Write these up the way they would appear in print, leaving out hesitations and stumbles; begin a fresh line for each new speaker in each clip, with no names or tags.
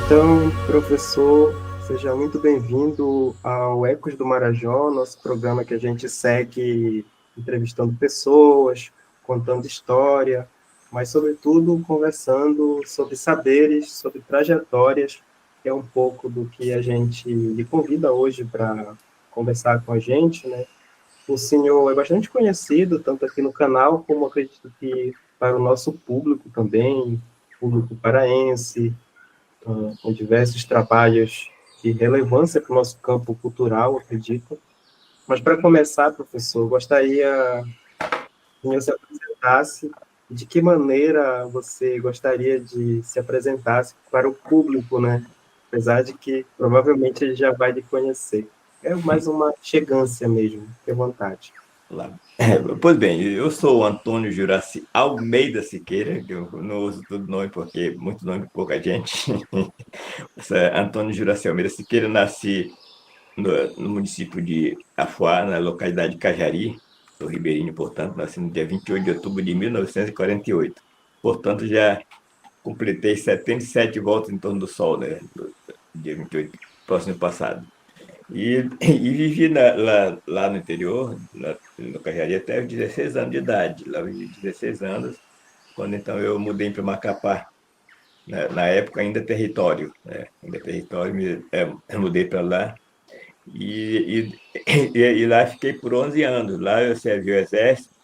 Então, professor, seja muito bem-vindo ao Ecos do Marajó, nosso programa que a gente segue entrevistando pessoas, contando história, mas, sobretudo, conversando sobre saberes, sobre trajetórias, que é um pouco do que a gente lhe convida hoje para conversar com a gente, né? O senhor é bastante conhecido, tanto aqui no canal, como acredito que para o nosso público também, público paraense, com diversos trabalhos de relevância para o nosso campo cultural, acredito. Mas, para começar, professor, gostaria que você se apresentasse e de que maneira você gostaria de se apresentasse para o público, né? Apesar de que provavelmente ele já vai lhe conhecer. É mais uma chegância mesmo, fique à vontade.
Lá. Pois bem, eu sou o Antônio Juraci Almeida Siqueira, que eu não uso todo nome porque muito nome pouca gente. Antônio Juraci Almeida Siqueira, nasci no município de Afuá, na localidade de Cajari, sou ribeirinho, portanto, nasci no dia 28 de outubro de 1948. Portanto, já completei 77 voltas em torno do Sol, né, no dia 28, próximo passado. E vivi lá no interior, no Cajari, até os 16 anos de idade. Lá eu vivi 16 anos, quando então eu mudei para Macapá. Na época ainda território, né? Ainda território, eu mudei para lá. E lá fiquei por 11 anos. Lá eu servi o exército,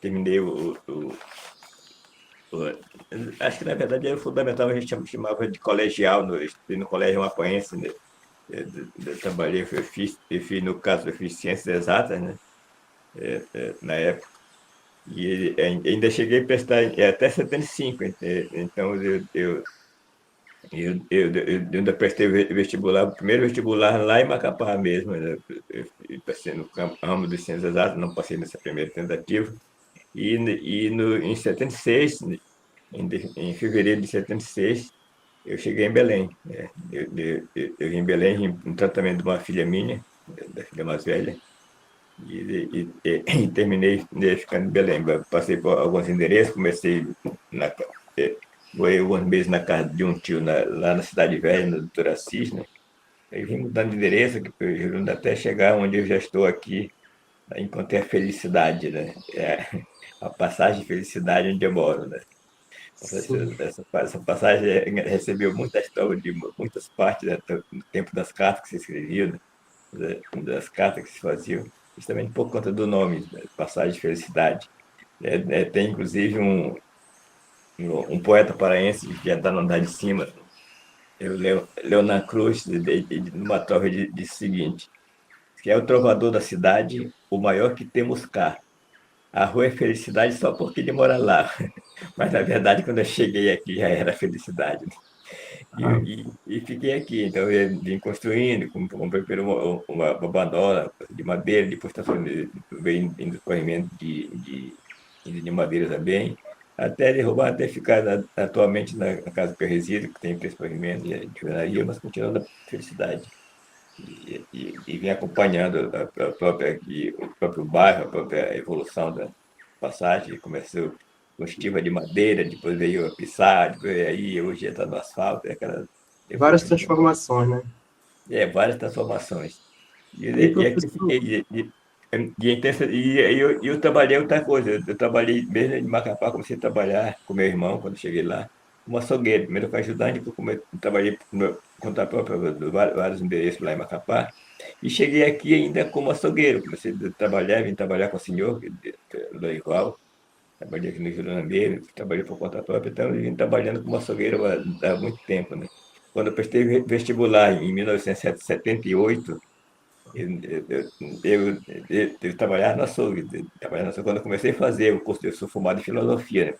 terminei o- acho que na verdade era o fundamental, a gente chamava de colegial, no colégio mapoense, né? Eu trabalhei, eu fiz, no caso, eu fiz ciências exatas, né? Na época. E ainda cheguei a prestar até 75, então eu ainda prestei vestibular, o primeiro vestibular lá em Macapá mesmo, né? Eu passei no ramo de ciências exatas, não passei nessa primeira tentativa. Em 76, em fevereiro de 76, eu cheguei em Belém, né? Eu vim em Belém em tratamento de uma filha minha, da filha mais velha, e terminei, né, ficando em Belém. Passei por alguns endereços, na, eh, morei alguns meses na casa de um tio lá na Cidade Velha, no Doutor Assis, né? Aí vim mudando de endereço, até chegar onde eu já estou aqui, aí encontrei a felicidade, né? A passagem de felicidade onde eu moro, né?
Sim.
Essa passagem recebeu muita história de muitas partes, né, do tempo das cartas que se escreviam, né, das cartas que se faziam, justamente por conta do nome, né, Passagem de Felicidade. Tem inclusive um poeta paraense que já está no andar de cima, Leonan Cruz, numa torre, disse o seguinte: que é o trovador da cidade, o maior que temos cá. A rua é felicidade só porque ele mora lá. Mas, na verdade, quando eu cheguei aqui, já era felicidade.
Ah,
E fiquei aqui. Então, eu vim construindo, comprei primeiro uma bandola de madeira, depois veio em escorrimento de madeira também, até derrubar, até ficar atualmente na casa que eu resido, que tem escorrimento de alvenaria, mas continuando a felicidade. E vim acompanhando o próprio bairro, a própria evolução da passagem. Começou com estiva de madeira, depois veio a pissarra, depois aí hoje está no asfalto, é aquela
várias
evolução.
transformações, né?
Várias transformações.
E,
E aqui
professor,
fiquei. Eu trabalhei outra coisa. Eu trabalhei, mesmo em Macapá, comecei a trabalhar com meu irmão quando cheguei lá, como açougueiro. Primeiro como ajudante, depois trabalhei por conta própria, vários endereços lá em Macapá. E cheguei aqui ainda como açougueiro. Comecei a trabalhar, vim trabalhar com o senhor, Lorival. Trabalhei aqui no Jurandeiro, trabalhei por conta própria, então eu vim trabalhando como açougueiro há muito tempo, né? Quando eu prestei vestibular em 1978, eu trabalhava no açougue. Quando eu comecei a fazer o curso, eu sou formado em filosofia,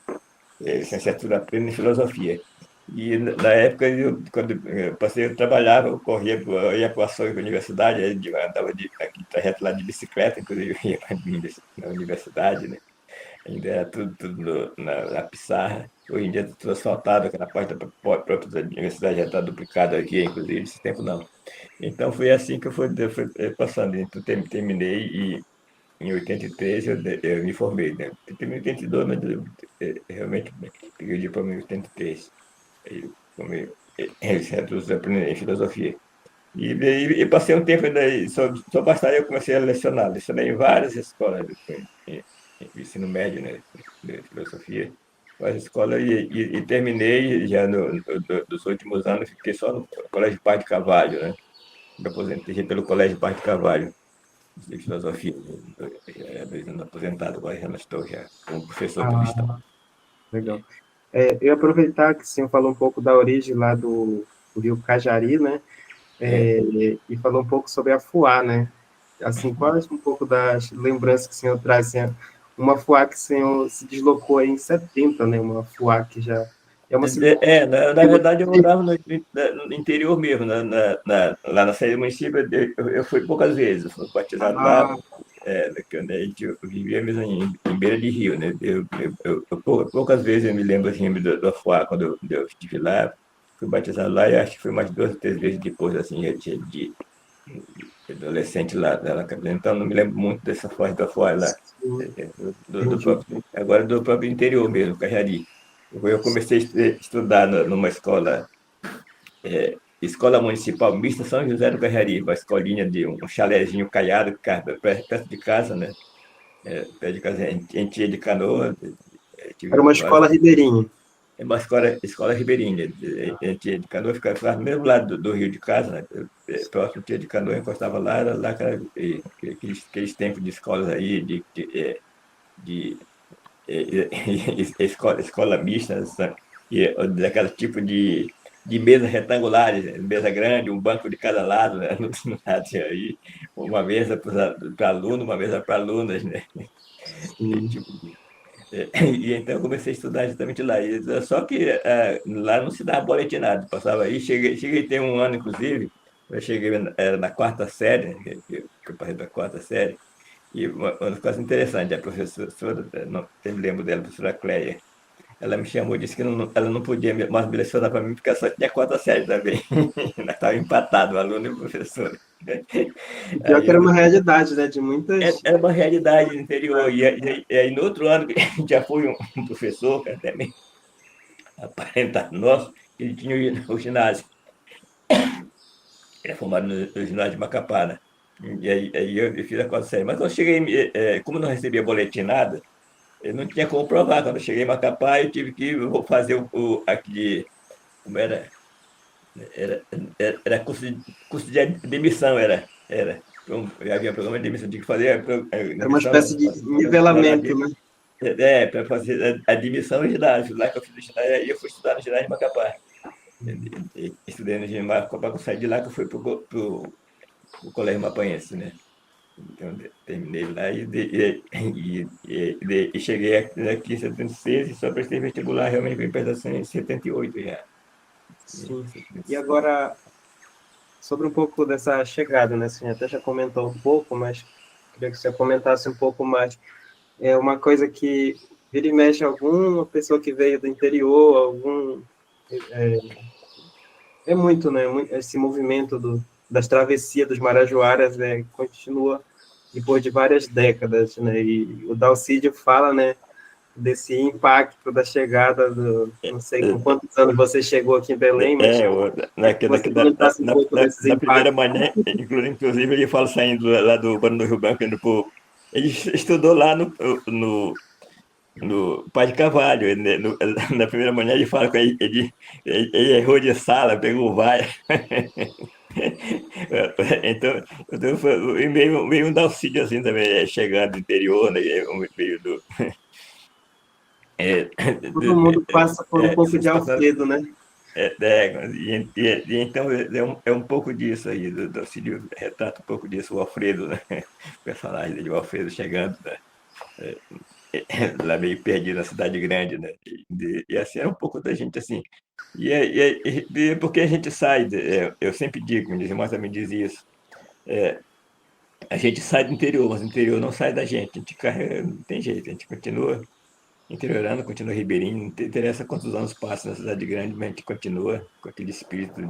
né? Licenciatura plena em filosofia. E na época, quando eu passei, eu trabalhava, eu ia para o açougue da universidade, andava aqui, trajeto lá de bicicleta, inclusive eu ia na universidade, né? Ainda era tudo na pissarra. Hoje em dia está tudo asfaltado, aquela parte da própria universidade já está duplicada aqui, inclusive, esse tempo não. Então foi assim que eu fui passando. Então terminei e em 83 eu me formei, né? Eu terminei em 82, mas realmente peguei o diploma em 83. Aí eu formei. centros aprendendo em filosofia. E passei um tempo daí, só bastava eu comecei a lecionar. Lecionei em várias escolas em ensino médio, né, de filosofia, várias escolas, e terminei já dos últimos anos, fiquei só no Colégio Parque de Carvalho, né? Me aposentei pelo Colégio Parque de Carvalho, de filosofia. Já 2 anos aposentado, agora já não estou já como professor por listão.
Ah, legal. Eu ia aproveitar que o senhor falou um pouco da origem lá do Rio Cajari, né?
É,
E falou um pouco sobre a Fuá, né? Assim, quais um pouco das lembranças que o senhor traz? Assim, uma Fuá que o senhor se deslocou aí em 70, né? Uma Fuá que já é uma cidade.
na verdade, eu morava no interior mesmo, lá na saída do município, eu fui poucas vezes, fui batizado lá,
Ah,
quando a gente vivia mesmo em beira de rio, né? Poucas vezes eu me lembro assim, do Afuá, quando eu estive lá, fui batizado lá e acho que foi mais 2 ou 3 vezes depois, assim, de adolescente lá, então não me lembro muito dessa fase da Afuá lá,
sim, entendi.
agora do próprio interior mesmo, Cajari. Eu comecei a estudar numa escola municipal mista São José do Cajari, uma escolinha de um chalezinho caiado perto de casa, né? Perto de casa, a gente ia de canoa, tive
Era uma
várias.
escola ribeirinha.
É uma escola ribeirinha, a gente ia de canoa, ficava no mesmo lado do rio de casa, né? Próximo tinha de canoa, encostava lá, era lá aqueles tempos de escolas aí, de escola mista, sabe? Daquele tipo de mesa retangulares, né? Mesa grande, um banco de cada lado, né? No lado aí, uma mesa para aluno, uma mesa para alunas, né? E,
Sim.
tipo, e então eu comecei a estudar justamente lá. Só que lá não se dava boletinado, passava aí, cheguei a ter um ano, inclusive, eu cheguei, era na quarta série, que eu passei da quarta série, e uma coisa interessante, a professora, não me lembro dela, a professora Cleia, ela me chamou e disse que ela não podia mais me lecionar para mim, porque ela só tinha quarta série também. Nós estávamos empatados, o aluno e o professor.
E pior
Aí
que era
eu,
uma realidade, né? De muitas.
era uma realidade no interior. E aí, no outro ano, já foi um professor, que até meio aparentado nosso, que ele tinha o ginásio. Ele é formado no ginásio de Macapá, né? E aí eu fiz a quarta série. Mas quando eu cheguei, como eu não recebia boletim nada, eu não tinha como provar. Quando eu cheguei em Macapá, eu tive que vou fazer aquele. Como era? Era curso de admissão, era. Então, havia programa de admissão, tinha que fazer a
Era uma
admissão
espécie de nivelamento, né?
para fazer a admissão no ginásio. Lá que eu fiz o ginásio, aí eu fui estudar no ginásio de Macapá. Estudei no ginásio de Macapá, quando eu saí de lá que eu fui para o Colégio Mapanhense, né? Então, terminei lá e cheguei aqui em 76 e só prestei vestibular realmente para prestação em 78 já.
Sim. E agora, sobre um pouco dessa chegada, né? Você até já comentou um pouco, mas queria que você comentasse um pouco mais. É uma coisa que vira e mexe alguma pessoa que veio do interior, é muito, né? Esse movimento das travessias dos Marajoaras continua depois de várias décadas, né? E o Dalcídio fala, né? Desse impacto da chegada não sei com quantos anos você chegou aqui em Belém, mas queria que você comentasse um pouco desses
Na primeira
impactos.
manhã, inclusive, ele fala saindo lá do Barão do Rio Branco, indo ele estudou lá no Pai de Carvalho. Na primeira manhã, ele fala que ele errou de sala, pegou o vai. Então foi meio um Dalcídio assim também, chegando do interior, né? Meio do. É,
Todo mundo passa por um pouco de
essas passagens.
Alfredo, né?
Então é um pouco disso aí, do Auxílio retrata um pouco disso, o Alfredo, né? O personagem dele, o Alfredo chegando, né? Lá meio perdido na cidade grande, né? E assim era um pouco da gente assim. Porque a gente sai, eu sempre digo, minhas irmãs também dizem isso, a gente sai do interior, mas o interior não sai da gente, a gente carrega, não tem jeito, a gente continua interiorano, continua ribeirinho, não interessa quantos anos passam na cidade grande, mas a gente continua com aquele espírito,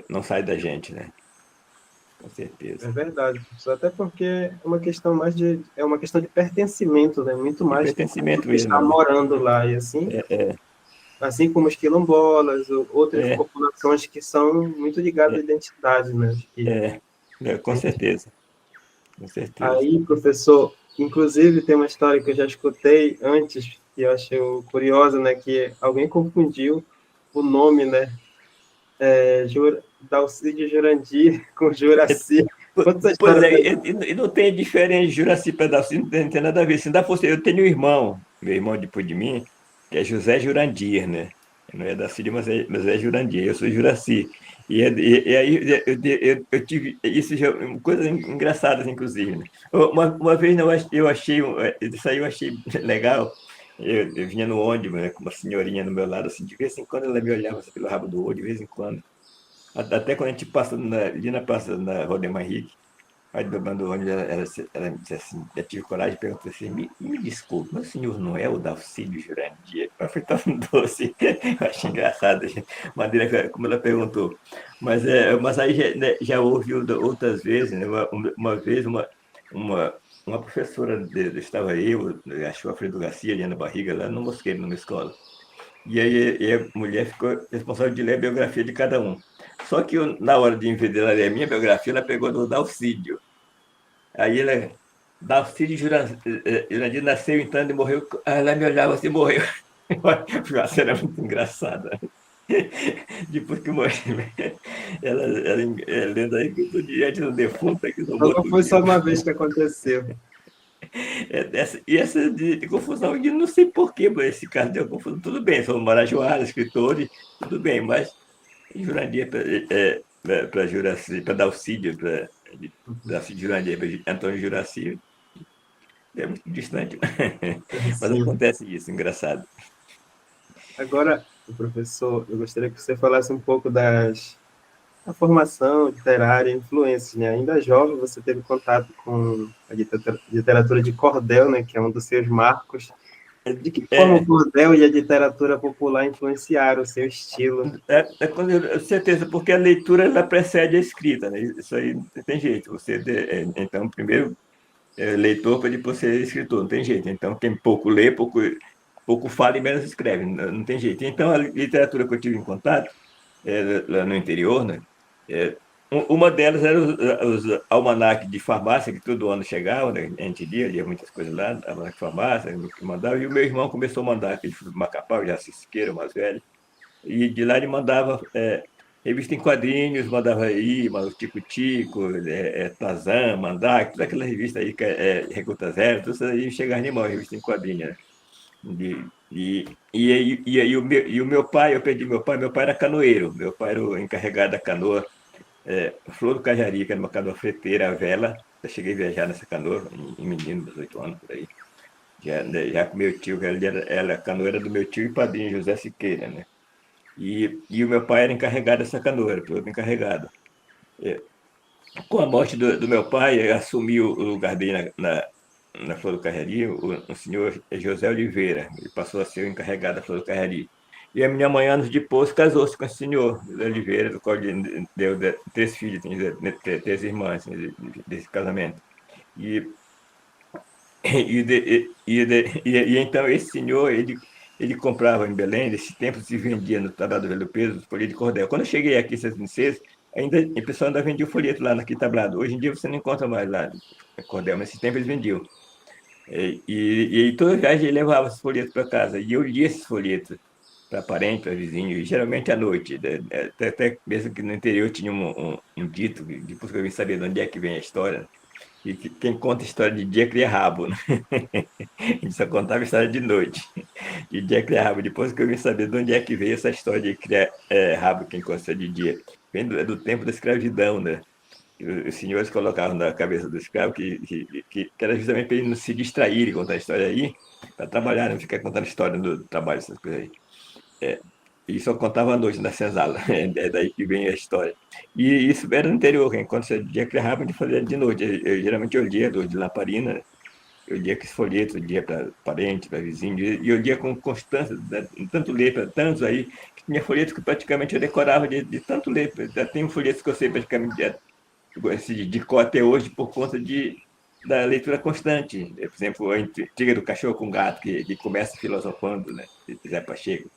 não sai da gente, né? Com certeza.
É verdade, professor. Até porque é uma questão de pertencimento, né? Muito
De
mais que
pertencimento
estar
mesmo, né?
morando lá e assim. assim como os quilombolas, outras
É,
populações que são muito ligadas à
é,
identidade, né? Acho que
com certeza, com certeza.
aí, professor, inclusive tem uma história que eu já escutei antes, que eu achei curiosa, né? Que alguém confundiu o nome, né? Dalcídio Jurandir com Juraci. Conta essa
Pois
história
é,
pra gente.
e não tem diferença de Juraci Pedacinho, não tem nada a ver. Se ainda fosse, eu tenho um irmão, meu irmão depois de mim, que é José Jurandir, né? Não é da Síria, mas é Jurandir, eu sou Juraci. E aí eu tive isso já, coisas engraçadas, inclusive, né? Uma vez eu achei, isso aí eu achei legal. Eu vinha no ônibus, né, com uma senhorinha no meu lado, assim, de vez em quando ela me olhava assim, pelo rabo do olho, de vez em quando. Até quando a gente passa ali na praça, na Rodemar Henrique, aí dobrando o ônibus, ela me disse assim, eu tive coragem de perguntar assim, me desculpe, mas o senhor não é o Dalcídio Jurandir? Mas foi tão doce, eu achei engraçado a maneira como ela perguntou. Mas aí já houve outras vezes, né? Uma vez, uma, uma professora, estava eu, acho que o Alfredo Garcia, ali na barriga, lá no Mosqueiro, numa escola. E aí a mulher ficou responsável de ler a biografia de cada um. Só que na hora de, em vez de ela ler a minha biografia, ela pegou do Dalcídio. Aí ela, Dalcídio Jurandir nasceu então e morreu. Aí ela me olhava assim, morreu. Foi uma cena muito engraçada. Depois que morreu, lendo aí que eu estou diante do defunto aqui no
Então, não
morto
foi só
vivo.
uma vez que aconteceu.
Essa de confusão, e não sei por que, mas esse caso deu confusão. Tudo bem, são marajoaras, escritores, tudo bem, mas Jurandir para Juraci, para Dalcídio, para Dalcídio Jurandir, para Antônio Juraci, é muito distante. Mas
Sim.
acontece isso, engraçado.
Agora, professor, eu gostaria que você falasse um pouco da formação literária, influências, né? Ainda jovem, você teve contato com a literatura de cordel, né? Que é um dos seus marcos. De que forma o
É,
cordel e a literatura popular influenciaram o seu estilo?
quando certeza, porque a leitura ela precede a escrita, né? Isso aí não tem jeito. Então, primeiro leitor para depois ser escritor, não tem jeito. Então, quem pouco lê, pouco fala e menos escreve, não tem jeito. Então, a literatura que eu tive em contato, lá no interior, né? É, uma delas era os almanaques de farmácia, que todo ano chegavam, né? A gente lia muitas coisas lá, almanaque de farmácia, que mandava, e o meu irmão começou a mandar, aquele de Macapá, já Siqueira, o mais velho, e de lá ele mandava revista em quadrinhos, mandava aí, o Tico-Tico, Tarzan, Mandrake, toda aquela revista aí, que Recuta Zero, tudo isso aí chegava de mão, revista em quadrinhos, né? E aí o meu pai, eu perdi meu pai era canoeiro, meu pai era o encarregado da canoa Flor do Cajari, que era uma canoa freteira, a vela. Eu cheguei a viajar nessa canoa, em menino, 18 anos, por aí. Já com meu tio, que a canoa era do meu tio e padrinho, José Siqueira, né? E o meu pai era encarregado dessa canoa, era piloto encarregado. É, Com a morte do meu pai, assumiu o lugar dele na Flor do Carreiri, o senhor José Oliveira. Ele passou a ser o encarregado da Flor do Carreiri. E a minha mãe, anos depois, casou-se com esse senhor José Oliveira, do qual ele deu 3 filhos, tem 3 irmãs, né, desse casamento. E, então esse senhor, ele comprava em Belém, nesse tempo se vendia no Tablado do Velho Peso, folheto de cordel. Quando eu cheguei aqui em 66, ainda, o pessoal ainda vendia o folheto lá naquele tablado. Hoje em dia você não encontra mais lá cordel, mas nesse tempo eles vendiam. E toda viagem ele levava esses folhetos para casa. E eu lia esses folhetos para parente, para vizinho, e geralmente à noite. Até mesmo que no interior tinha um dito, depois que eu vim saber de onde é que vem a história, e que quem conta história de dia cria rabo, né? A gente só contava história de noite. De dia cria rabo. Depois que eu vim saber de onde é que veio essa história de criar rabo quem conta de dia. Vem do tempo da escravidão, né? Os senhores colocavam na cabeça do escravo que era justamente para ele não se distrair e contar a história aí, para trabalhar, não ficar contando história do trabalho, essas coisas aí. É, e só contava à noite na senzala, é daí que vem a história. E isso era no interior, quando você dia criava, a gente fazia de noite. Geralmente eu lia de lamparina, né? Eu lia com esse folheto, eu lia para parente, para vizinho, e eu lia com constância, né? Tanto ler para tantos aí, que tinha folhetos que praticamente eu decorava de tanto ler. Já tem um folheto que eu sei praticamente de cor até hoje por conta da leitura constante. Por exemplo, a Intriga do Cachorro com Gato, que começa filosofando, né? De Zé Pacheco.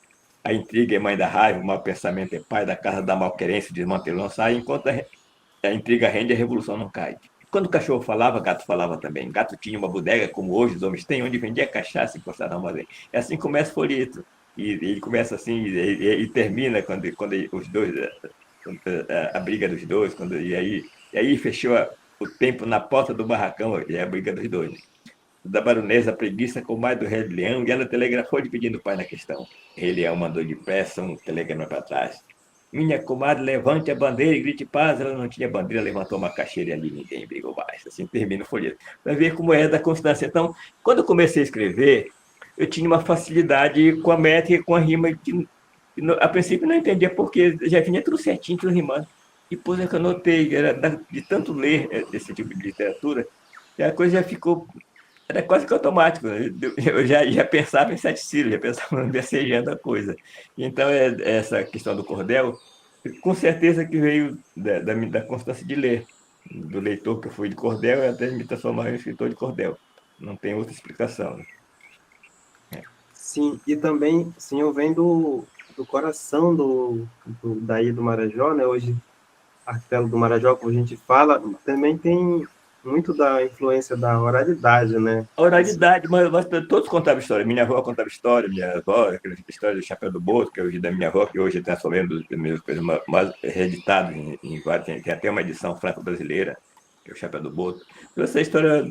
a intriga é mãe da raiva, o mau pensamento é pai da casa da malquerência, desmantelou não sai, enquanto a intriga rende, a revolução não cai. Quando o cachorro falava, gato falava também. Gato tinha uma bodega, como hoje os homens têm, onde vendia cachaça encostada no armazém. É assim que começa o folheto. E ele começa assim e termina quando os dois, a briga dos dois, e aí fechou o tempo na porta do barracão, e é a briga dos dois. Né? Da baronesa preguiça com mais do rei Leão, e ela telegrafou dividindo o pai na questão. Rei Leão mandou depressa um telegrama para trás. Minha comadre, levante a bandeira e grite paz. Ela não tinha bandeira, levantou uma caixeira e ali ninguém brigou mais. Assim termina o folheto. Para ver como é da constância. Então, quando eu comecei a escrever, eu tinha uma facilidade com a métrica, com a rima. A princípio não entendia porque já vinha tudo certinho, tudo rimando. Depois é que eu notei, de tanto ler esse tipo de literatura, que a coisa já ficou era quase que automático. Né? Eu já pensava em sete sílabas, já pensava becejando a coisa. Então, essa questão do cordel, com certeza que veio da constância de ler. Do leitor que eu fui de cordel, e até me transformar em escritor de cordel. Não tem outra explicação. Né?
Sim, e também, sim, eu venho do coração daí do Marajó, né? Hoje, Arquipélago do Marajó, como a gente fala, também tem muito da influência da oralidade, né?
A oralidade, mas todos contavam história. Minha avó contava história, minha avó, aquela história do Chapéu do Boto, que eu ouvi da minha avó, que hoje está transformando as minhas coisas mais reeditadas em vários. Tem até uma edição franco-brasileira, que é o Chapéu do Boto. Então, essa história,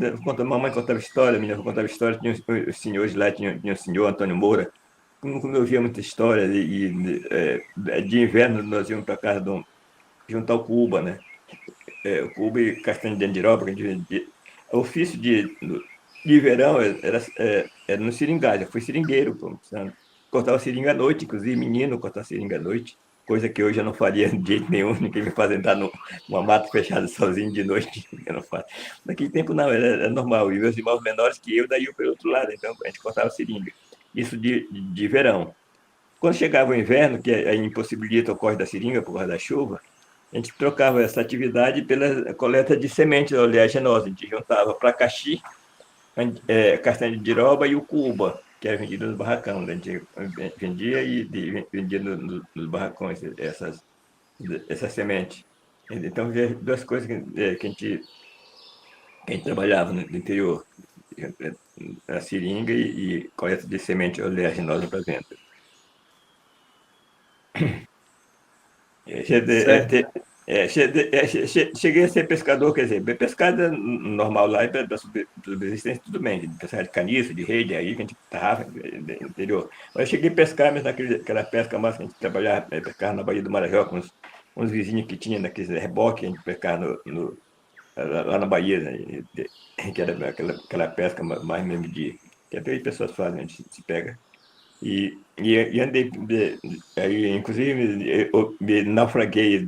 mamãe contava história, minha avó contava história, tinha os senhores lá, tinha o senhor Antônio Moura, como eu ouvia muita história, de inverno nós íamos para casa juntar o Cuba, né? O Cuba e castanha de andiroba, que a gente vendia. O ofício de verão era no seringagem, eu fui seringueiro, pô, sabe? Cortava seringa à noite, inclusive menino cortava seringa à noite, coisa que hoje eu não faria de jeito nenhum, ninguém me faz entrar numa mata fechada sozinho de noite, eu não faço. Naquele tempo não, era normal, e meus irmãos menores que eu, daí eu pelo outro lado, então a gente cortava seringa. Isso de verão. Quando chegava o inverno, que aí impossibilita o corte da seringa por causa da chuva, a gente trocava essa atividade pela coleta de sementes oleaginosas. A gente juntava placaxi, castanha de jiroba e o cuba, que era vendido nos barracões. A gente vendia e vendia nos barracões essas sementes. Então, duas coisas que a gente trabalhava no interior. A seringa e coleta de semente oleaginosa para venda.
Certo.
Cheguei a ser pescador, quer dizer, pescada normal lá, para subsistência, tudo bem, de pescar de caniço, de rede, aí que a gente tarrafa no interior. Mas eu cheguei a pescar, mas naquela pesca mais que a gente trabalhava, pescar na Baía do Marajó, com uns vizinhos que tinha naqueles reboques, a gente pescava lá na Bahia, né, que era aquela pesca mais mesmo que até aí pessoas fazem, a gente se pega. E andei, aí, inclusive, eu me naufraguei,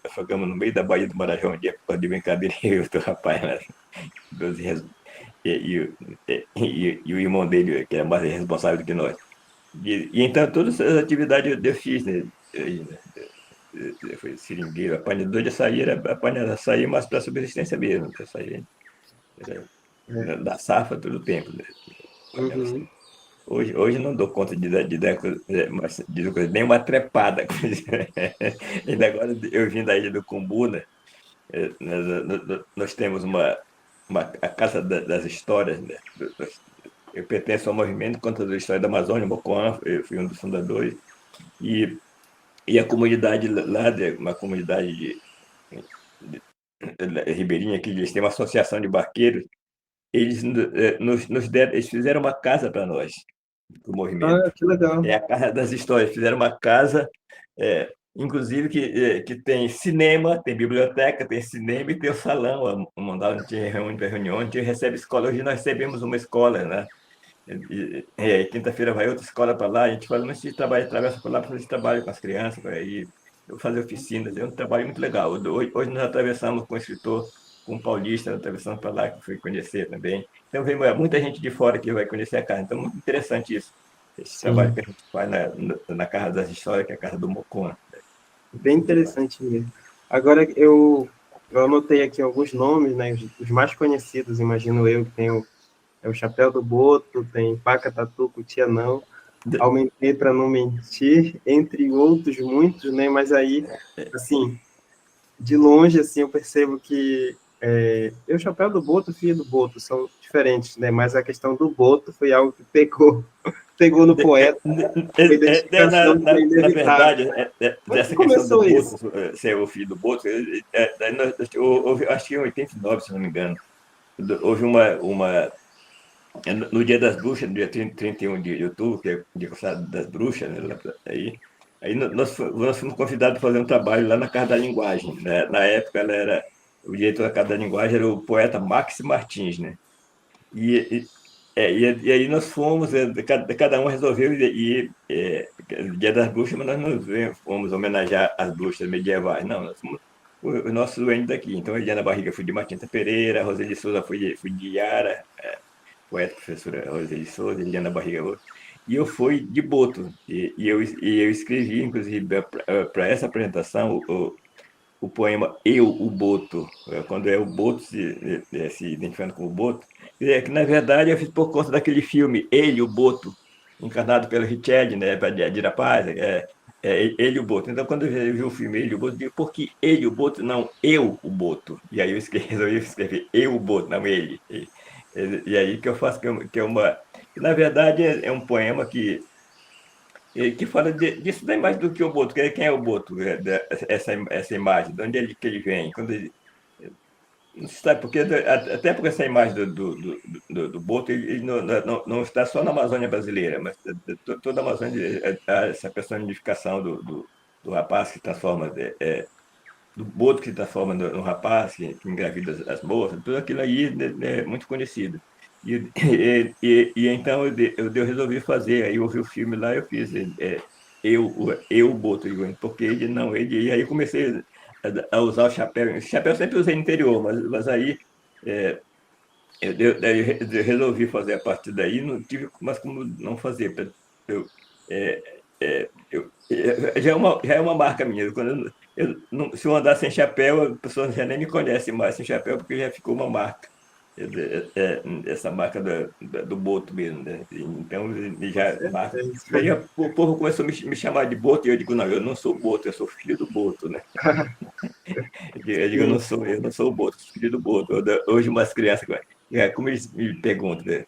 afogamos no meio da Baía do Marajó, um dia, por de brincadeira, eu e outro rapaz, né, 12 e o irmão dele, que era mais responsável do que nós. Então, todas essas atividades eu fiz, né? Eu fui seringueiro, apanhador de açaí, era apanhar açaí, mas para subsistência mesmo, para açaí,
É.
da safra todo o tempo, né? Apanhava açaí.
Uhum.
Hoje não dou conta de dar nem uma trepada. Ainda agora eu vim da ilha do Cumbuna, nós temos a Casa das Histórias, né? Eu pertenço ao movimento Contador de História da Amazônia, Mocoan, eu fui um dos fundadores, e, e a comunidade lá, uma comunidade ribeirinha, que eles têm uma associação de barqueiros, eles eles fizeram uma casa para nós, do movimento.
Ah, que legal.
É a Casa das Histórias. Fizeram uma casa, inclusive, que tem cinema, tem biblioteca, tem cinema e tem o salão. O mandal onde a gente reúne para reunião, a gente recebe escola. Hoje nós recebemos uma escola, né? Quinta-feira vai outra escola para lá, a gente faz esse trabalho, atravessa por lá para fazer esse trabalho com as crianças, para ir fazer oficinas. É um trabalho muito legal. Hoje nós atravessamos com o escritor, com um paulista, atravessamos para lá, que fui conhecer também. Então, vem muita gente de fora que vai conhecer a casa. Então, muito interessante isso. Esse trabalho
Sim,
que a gente faz na Casa das Histórias, que é a Casa do Mocon.
bem interessante mesmo. Agora, eu anotei aqui alguns nomes, né? Os mais conhecidos, imagino eu, que tem é o Chapéu do Boto, tem Paca Tatu, Cutianão, Aumentei para não mentir, entre outros muitos, né? Mas aí, assim, de longe, assim, eu percebo que o chapéu do Boto e o filho do Boto são diferentes, né? Mas a questão do Boto foi algo que pegou no poeta, a identificação foi
Na
inevitável.
verdade,
Como é que
essa questão do
começou
Boto,
isso?
ser o filho do Boto, acho que em 89, se não me engano, houve no Dia das Bruxas, no dia 31 de outubro, que é o dia das bruxas, né, aí nós fomos convidados para fazer um trabalho lá na Casa da Linguagem, né? Na época, o diretor da Casa da Linguagem era o poeta Max Martins, né? E aí nós fomos, cada um resolveu Dia das Bruxas, mas nós não fomos homenagear as bruxas medievais, não, nós fomos os nossos duendes daqui. Então, a Eliana Barriga foi de Matinta Pereira, a Roseli Souza foi de Yara, poeta, professora Roseli Souza, Eliana Barriga outra, e eu fui de Boto. E eu escrevi, inclusive, para essa apresentação, o poema Eu, o Boto, quando é o Boto se identificando com o Boto, que na verdade eu fiz por conta daquele filme Ele, o Boto, encarnado pelo Richard, né, de Rapaz, Ele, o Boto. Então, quando eu vi o filme Ele, o Boto, eu digo, por que Ele, o Boto? Não, Eu, o Boto. E aí eu resolvi escrever Eu, o Boto, não ele. E aí que eu faço, que é uma... Que, na verdade, é um poema que fala disso da imagem do que o Boto. Quem é o Boto? Essa imagem, de onde que ele vem? Não se sabe, porque até porque essa imagem do Boto ele não está só na Amazônia brasileira, mas toda a Amazônia, essa personificação do rapaz que transforma, do Boto que se transforma no rapaz, que engravida as moças, tudo aquilo aí, né, é muito conhecido. E então eu resolvi fazer, aí eu vi o filme lá, eu fiz eu Boto, porque ele não, e aí eu comecei a usar o chapéu. O chapéu eu sempre usei no interior, mas aí é, eu resolvi fazer a partir daí, não tive mais como não fazer. Eu, é, já é uma marca minha. Quando se eu andar sem chapéu, a pessoa já nem me conhece mais sem chapéu, porque já ficou uma marca. Essa marca do Boto mesmo, né? Então, ele
Com
já marca.
certeza.
Aí o povo começou a me chamar de Boto, e eu digo, não, eu não sou Boto, eu sou filho do Boto, né?
Sim,
Eu não sou o Boto, sou filho do Boto. Hoje umas crianças, como eles me perguntam, né?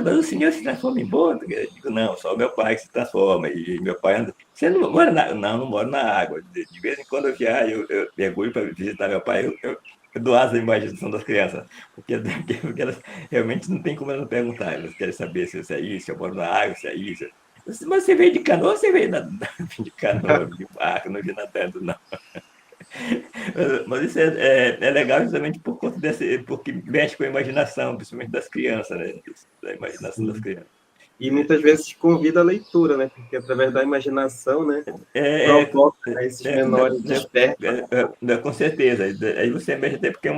Mas o senhor se transforma em Boto? Eu digo, não, só o meu pai que se transforma. E meu pai anda. Você não mora na. Não, não moro na água. De vez em quando eu viajo, eu mergulho para visitar meu pai, eu dou asa à imaginação das crianças. Porque elas realmente não tem como elas não perguntar. Elas querem saber se isso é isso, se eu moro na água, se é isso. Mas você veio de canoa ou você veio de canoa, de barco, não vi nadando, não. Mas isso é legal justamente por conta porque mexe com a imaginação, principalmente das crianças, né? Da imaginação das
sim.
crianças.
E muitas vezes convida a leitura, né? Porque através da imaginação, né?
É, é,
Provoca a esses menores despertos.
com certeza. Aí você mexe até porque é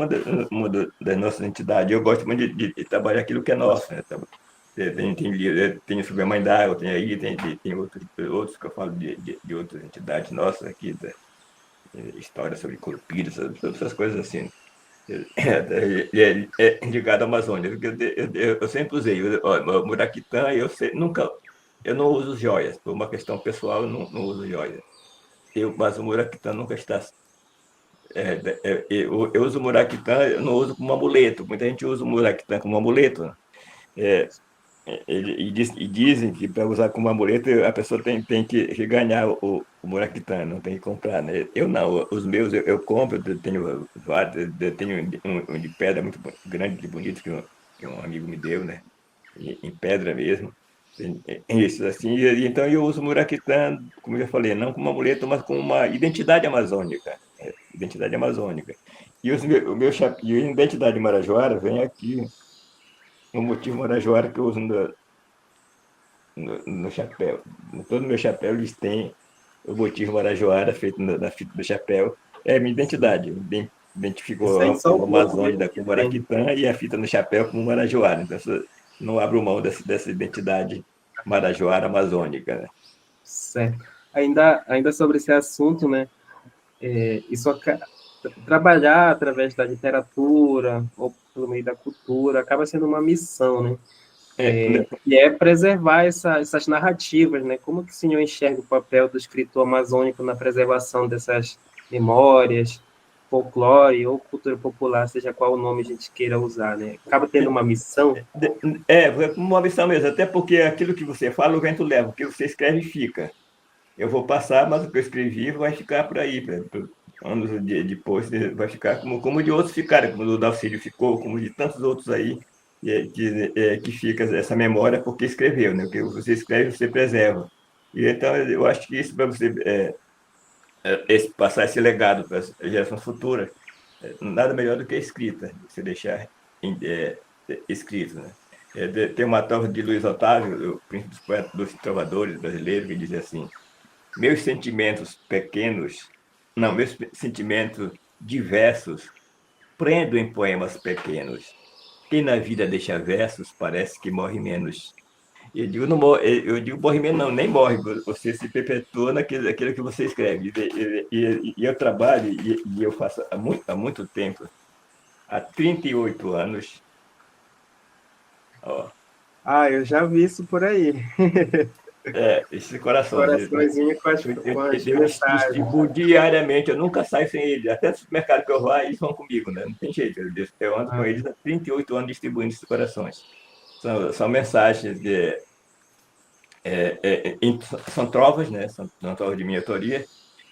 das nossas entidades. Eu gosto muito de trabalhar aquilo que é nosso, né? Tem sobre a Mãe d'Água, tem aí, tem outros que eu falo de outras entidades nossas aqui, história sobre Curupira, sobre essas coisas assim. Ligado à Amazônia. Porque eu sempre usei. O Muraquitã, nunca. Eu não uso joias. Por uma questão pessoal, eu não uso joias. Mas o Muraquitã nunca está. Eu uso o Muraquitã, eu não uso como amuleto. Muita gente usa o Muraquitã como amuleto, né? É, e dizem que para usar como amuleto a pessoa tem que ganhar o Muraquitã, não tem que comprar, né? Eu não, os meus eu compro, eu tenho vários, eu tenho um de pedra muito grande e bonito que um amigo me deu, né? Em pedra mesmo. Isso, assim, então eu uso o Muraquitã, como eu já falei, não como amuleto, mas como uma identidade amazônica. Identidade amazônica. E a identidade marajoara vem aqui, o motivo marajoara que eu uso no chapéu. Todo meu chapéu eles têm o motivo marajoara feito na fita do chapéu. É a minha
Sim.
identidade. Eu identifico
Isso aí só
o
o Boto
Amazônia
mesmo
com
que
o
tem.
Maraquitã e a fita no chapéu como marajoara. Então, não abro mão dessa identidade marajoara amazônica, né?
Certo. Ainda sobre esse assunto, né? Isso trabalhar através da literatura ou pelo meio da cultura acaba sendo uma missão, né? E é preservar essas narrativas, né? Como que o senhor enxerga o papel do escritor amazônico na preservação dessas memórias, folclore ou cultura popular, seja qual o nome a gente queira usar, né? Acaba tendo uma missão.
Uma missão mesmo, até porque aquilo que você fala, o vento leva, o que você escreve fica. Eu vou passar, mas o que eu escrevi vai ficar por aí, anos depois vai ficar como de outros ficaram, como o do Dalcílio ficou, como de tantos outros aí, que fica essa memória porque escreveu, né? O que você escreve, você preserva. E então eu acho que isso para você passar esse legado para as gerações futuras, nada melhor do que a escrita, você deixar escrito, né? Tem uma trovas de Luiz Otávio, o príncipe dos poetas, dos trovadores brasileiros, que diz assim: meus sentimentos pequenos, não, meus sentimentos diversos, prendo em poemas pequenos. Quem na vida deixa versos parece que morre menos. Eu digo, não morre, eu digo morre menos, não, nem morre, você se perpetua naquilo que você escreve. E eu trabalho, e eu faço há muito tempo, há 38 anos. Ó,
Eu já vi isso por aí.
esse coração.
Coraçõezinho com as
Eu
mensagens.
distribuo diariamente, eu nunca saio sem ele. Até no supermercado que eu vou, eles vão comigo, né? Não tem jeito. Eu ando com eles há 38 anos distribuindo esses corações. São mensagens são trovas, né? São trovas de minha autoria.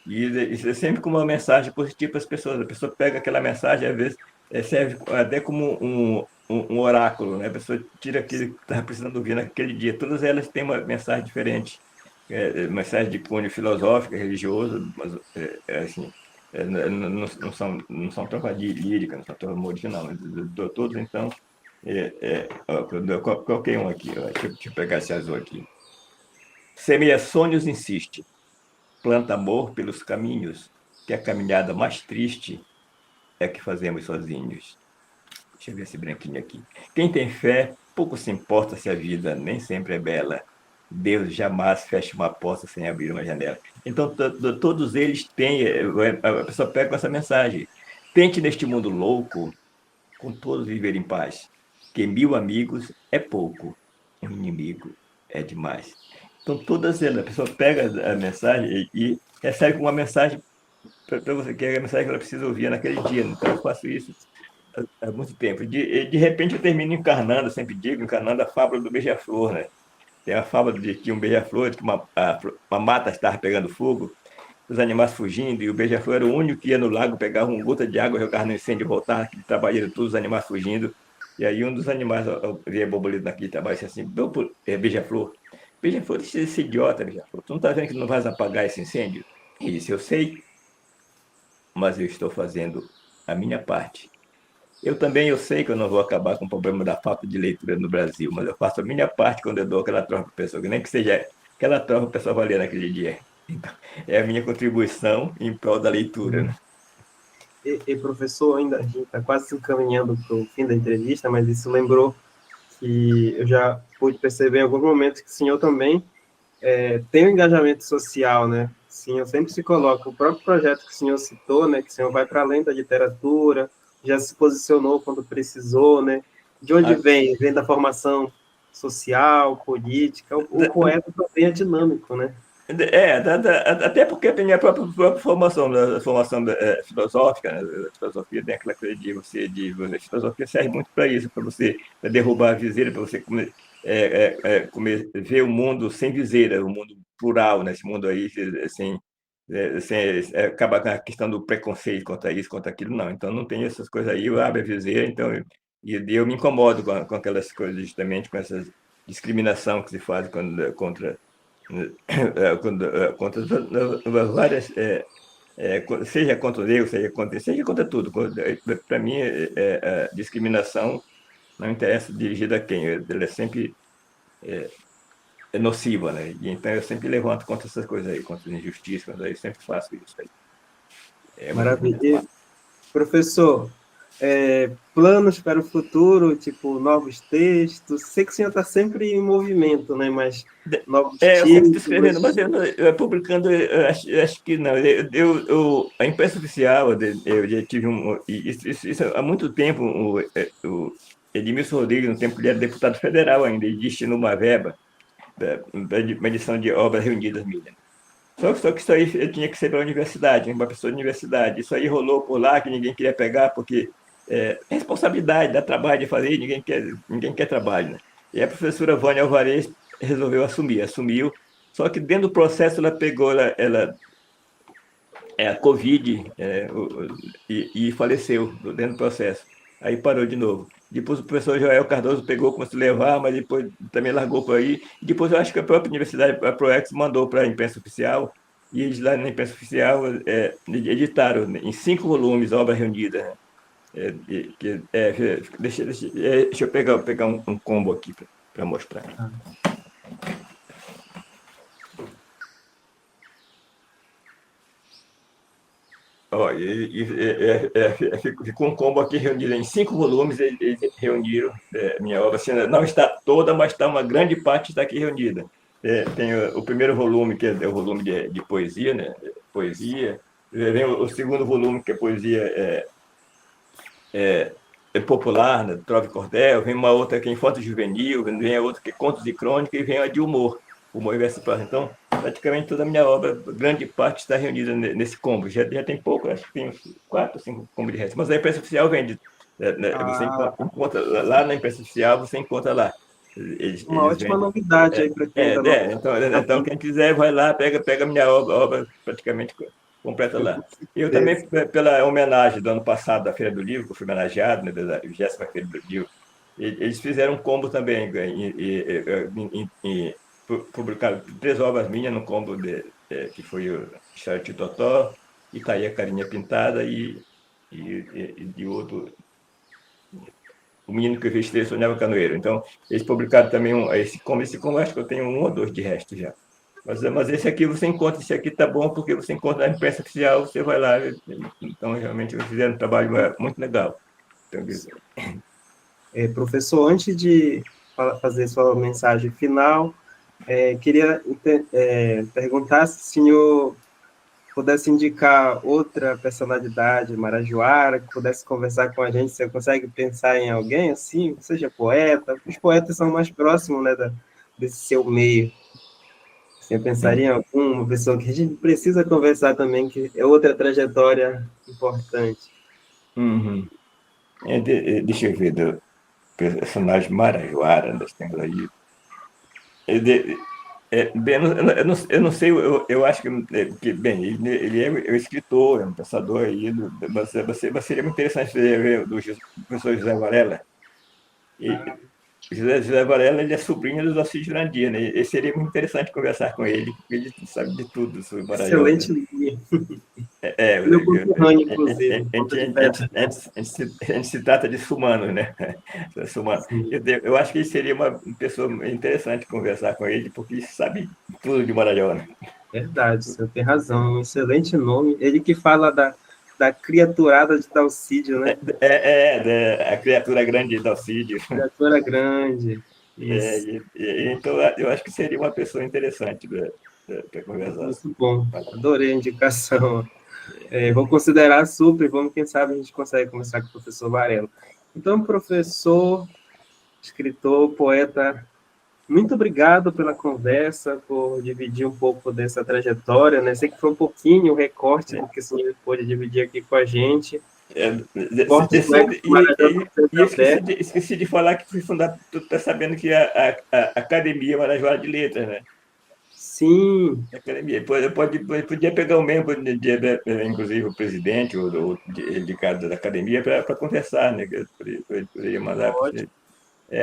E isso é sempre com uma mensagem positiva para as pessoas. A pessoa pega aquela mensagem, às vezes serve até como um oráculo, né? A pessoa tira aquilo que estava precisando ouvir naquele dia. Todas elas têm uma mensagem diferente. Mensagem de cunho filosófico, religioso, mas assim, não são trovas líricas, não são trovas original, mas todos, então, coloquei um aqui, ó, deixa eu pegar esse azul aqui. Semeia sonhos, insiste, planta amor pelos caminhos, que a caminhada mais triste é que fazemos sozinhos. Deixa eu ver esse branquinho aqui. Quem tem fé, pouco se importa se a vida nem sempre é bela. Deus jamais fecha uma porta sem abrir uma janela. Então, todos eles têm, a pessoa pega com essa mensagem. Tente neste mundo louco, com todos viver em paz, que 1000 amigos é pouco, um inimigo é demais. Então, todas elas, a pessoa pega a mensagem e recebe uma mensagem para você, que é a mensagem que ela precisa ouvir naquele dia. Então, eu faço isso há muito tempo. De repente, eu termino encarnando, eu sempre digo, encarnando a fábula do beija-flor, né? Tem a fábula de que um beija-flor, que uma mata estava pegando fogo, os animais fugindo, e o beija-flor era o único que ia no lago, pegava uma gota de água, jogava no incêndio e voltava, aquele trabalho, todos os animais fugindo. E aí um dos animais via borboleta naquele trabalho e disse assim: beija-flor, beija-flor, esse idiota, beija-flor, tu não está vendo que não vais apagar esse incêndio? Ele disse: eu sei, mas eu estou fazendo a minha parte. Eu sei que eu não vou acabar com o problema da falta de leitura no Brasil, mas eu faço a minha parte quando eu dou aquela troca para a pessoa, que nem que seja aquela troca para a pessoa valer naquele dia. Então, é a minha contribuição em prol da leitura, né?
Professor, ainda a gente está quase se encaminhando para o fim da entrevista, mas isso lembrou que eu já pude perceber em alguns momentos que o senhor também tem um engajamento social, né? O senhor sempre se coloca, o próprio projeto que o senhor citou, né? Que o senhor vai para além da literatura, já se posicionou quando precisou, né? De onde vem? Vem da formação social, política. O poeta também é dinâmico, né?
Até porque tem a própria formação, a formação filosófica, né? A filosofia tem aquela coisa a filosofia serve muito para isso, para você derrubar a viseira, para você ver o mundo sem viseira, o mundo plural, nesse mundo aí, sem acabar com a questão do preconceito contra isso, contra aquilo, não. Então, não tem essas coisas aí, eu abro a viseira, então, eu me incomodo com aquelas coisas, justamente com essa discriminação que se faz contra várias, seja contra o negro, seja contra tudo. Para mim, a discriminação não interessa dirigida a quem, ela é sempre nociva, né? E então eu sempre levanto contra essas coisas aí, contra as injustiças, eu sempre faço isso aí.
Maravilha. Professor, planos para o futuro, tipo, novos textos? Sei que o senhor está sempre em movimento, né? Mas novos
eu sempre estou
títulos...
escrevendo, mas publicando, acho que não. A imprensa oficial, eu já tive isso há muito tempo, Edmilson Rodrigues, no tempo que ele era deputado federal ainda, ele destinou uma verba para uma edição de obras reunidas minha. Só que isso aí tinha que ser para a universidade, uma pessoa de universidade. Isso aí rolou por lá, que ninguém queria pegar, porque responsabilidade, dá trabalho de fazer, ninguém quer trabalho. Né? E a professora Vânia Alvarez resolveu assumir, assumiu, só que dentro do processo ela pegou, ela a Covid e faleceu dentro do processo. Aí parou de novo. Depois o professor Joel Cardoso pegou, começou a levar, mas depois também largou por aí. Depois eu acho que a própria universidade, a ProEx, mandou para a imprensa oficial, e eles lá na imprensa oficial editaram em 5 volumes, obra reunida. Né? Deixa eu pegar um combo aqui para mostrar. Ó, ficou um combo aqui reunido em 5 volumes, eles reuniram minha obra. Assim, não está toda, mas está uma grande parte está aqui reunida. Tem o primeiro volume, que é o volume de poesia, né? Poesia. Vem o segundo volume, que é poesia popular, né? Trova e Cordel. Vem uma outra que é infanto juvenil, vem a outra que é contos e crônica, e vem a de humor, humor e verso. Então, praticamente toda a minha obra, grande parte está reunida nesse combo. Já tem pouco, acho que tem uns 4 ou 5 combos de resto. Mas a imprensa oficial vende. Você encontra lá na imprensa oficial, você encontra lá.
Uma ótima novidade aí para quem ainda não.
Então, quem quiser, vai lá, pega a minha obra praticamente completa lá. Eu também, pela homenagem do ano passado da Feira do Livro, que eu fui homenageado, né, da 20ª Feira do Livro, eles fizeram um combo também, publicaram 3 obras minhas no combo que foi o História de Totó, Itaí a Carinha Pintada e de outro, O Menino que eu Vestei Sonhava Canoeiro. Então, eles publicaram também esse combo, acho que eu tenho 1 ou 2 de resto já. Mas esse aqui você encontra, esse aqui tá bom, porque você encontra na imprensa oficial, você vai lá. Então, realmente, eles fizeram um trabalho muito legal. Então,
professor, antes de fazer sua mensagem final, queria perguntar se o senhor pudesse indicar outra personalidade marajoara, que pudesse conversar com a gente. Você consegue pensar em alguém assim, que seja poeta? Os poetas são mais próximos, né, desse seu meio. Você pensaria em alguma pessoa que a gente precisa conversar também, que é outra trajetória importante?
Uhum. Deixa eu ver, do personagem marajoara, nós temos aí. Eu não sei, eu acho que bem, ele é um escritor, é um pensador aí, mas seria muito interessante ver do professor José Varela. José Varela, ele é sobrinho do Alcides Jurandir, né? E seria muito interessante conversar com ele, porque ele sabe de tudo sobre Maranhão.
Excelente linha. Meu conterrâneo, inclusive.
A gente se trata de sumano, né? Sumano. Eu acho que ele seria uma pessoa interessante conversar com ele, porque ele sabe tudo de Maranhão, né?
Verdade, você tem razão. Um excelente nome. Ele que fala da criaturada de Dalcídio, né?
A criatura grande de Dalcídio.
Criatura grande. Isso.
Então, eu acho que seria uma pessoa interessante para conversar.
Muito bom. Adorei a indicação. Vou considerar super, vamos, quem sabe a gente consegue conversar com o professor Varela. Então, professor, escritor, poeta, muito obrigado pela conversa, por dividir um pouco dessa trajetória, né? Sei que foi um pouquinho o recorte do que o senhor pôde dividir aqui com a gente.
Esqueci de falar que fui fundado, tu está sabendo que a Academia Marajoara de Letras, né?
Sim.
Academia. Podia pegar o membro, inclusive o presidente, o indicado da academia, para conversar, né? Poderia mandar.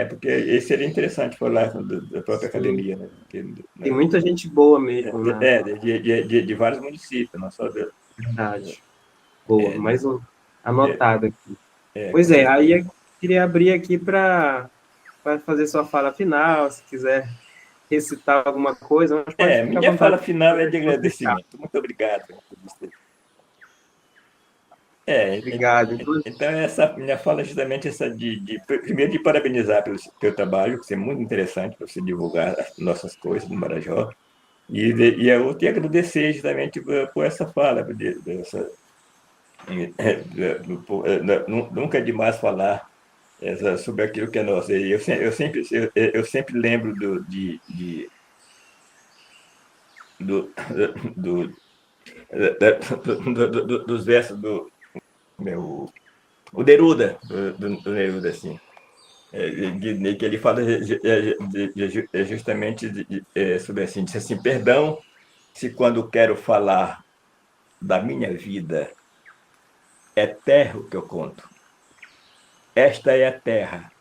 Porque esse seria interessante falar da própria academia, né?
Tem muita gente boa mesmo, né?
De vários municípios, não só da.
Verdade. Boa, mais um anotado aqui. Pois aí eu queria abrir aqui para fazer sua fala final, se quiser recitar alguma coisa.
Minha fala final é de agradecimento. Muito obrigado.
Obrigado.
Então, essa minha fala é justamente essa primeiro, de parabenizar pelo teu trabalho, que é muito interessante para você divulgar as nossas coisas no Marajó, e a outra, agradecer justamente por essa fala, nunca é demais falar sobre aquilo que é nosso. E eu sempre lembro do, do, dos versos do meu, o Neruda, do Neruda, assim. Que ele fala justamente sobre assim, diz assim, perdão se quando quero falar da minha vida é terra o que eu conto. Esta é a terra.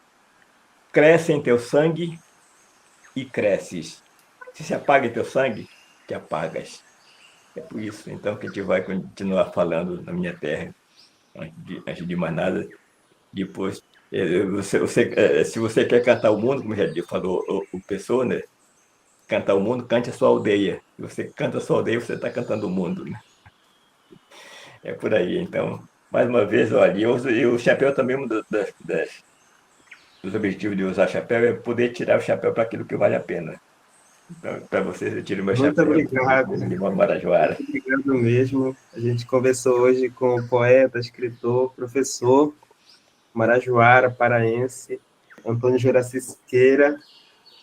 Cresce em teu sangue e cresces. Se apaga em teu sangue, te apagas. É por isso, então, que a gente vai continuar falando na minha terra, antes de mais nada. Depois, se você quer cantar o mundo, como já falou o Pessoa, né? Cantar o mundo, cante a sua aldeia. Se você canta a sua aldeia, você está cantando o mundo, né? É por aí. Então, mais uma vez, olha, e o chapéu também, dos objetivos de usar chapéu é poder tirar o chapéu para aquilo que vale a pena. Então, para vocês, eu tiro o meu
Muito
chapéu
obrigado,
como limão do Marajoara.
muito obrigado mesmo. A gente conversou hoje com o poeta, escritor, professor, marajoara, paraense, Antônio Juraci Siqueira.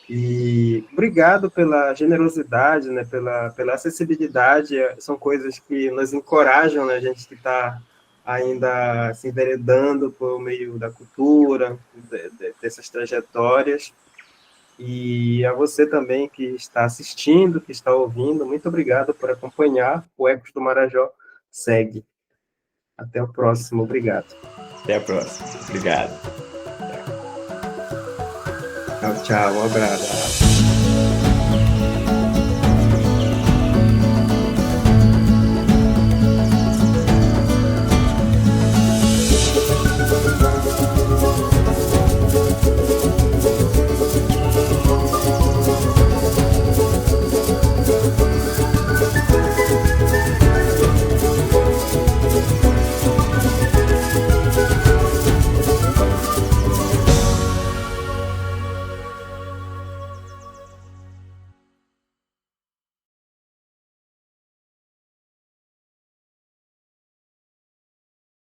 E obrigado pela generosidade, né, pela acessibilidade. São coisas que nos encorajam, né, a gente que está ainda se enveredando por meio da cultura, dessas trajetórias. E a você também que está assistindo, que está ouvindo, muito obrigado por acompanhar. O Ecos do Marajó segue. Até o próximo. Obrigado.
Até a próxima. Obrigado.
Tchau, tchau. Um abraço.